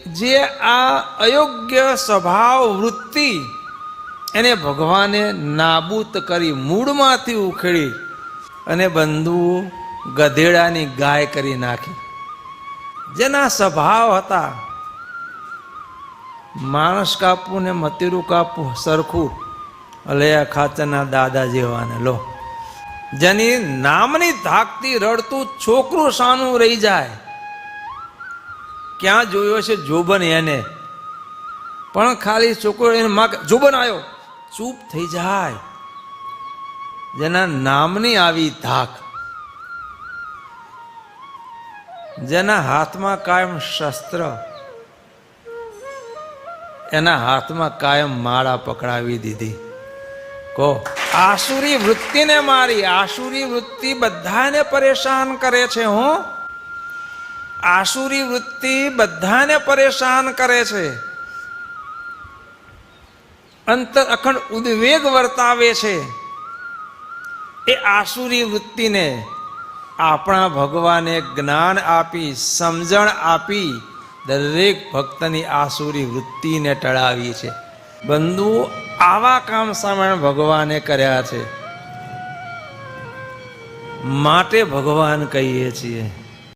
જે આ અયોગ્ય સ્વભાવ વૃત્તિ એને ભગવાને નાબૂદ કરી, મૂળમાંથી ઉખેડી અને બંધુ ગધેડાની ગાય કરી નાખી. જેના સ્વભાવ હતા માણસ કાપવું ને મતીરું કાપવું સરખું, અલૈયા ખાચરના દાદા જેવાને લો. જેની નામની ધાકથી રડતું છોકરું સાનું રહી જાય. ક્યાં જોયો છે જોબન એને, પણ ખાલી છોકરો એને માં જોબન આવ્યો ચૂપ થઈ જાય. જેના નામની આવી ધાક, જેના હાથમાં કાયમ શસ્ત્ર, એના હાથમાં કાયમ માળા પકડાવી દીધી. કહો આસુરી વૃત્તિને મારી. આસુરી વૃત્તિ બધાને પરેશાન કરે છે. હું આસુરી વૃત્તિ બધાને પરેશાન કરે છે. અંતર અખંડ ઉદ્વેગ વર્તાવે છે. એ આસુરી વૃત્તિને આપણા ભગવાને જ્ઞાન આપી, સમજણ આપી, દરેક ભક્તની આસુરી વૃત્તિને ટળાવી છે. બંધુ આવા કામ સામે ભગવાને કર્યા છે. માટે ભગવાન કહીએ છીએ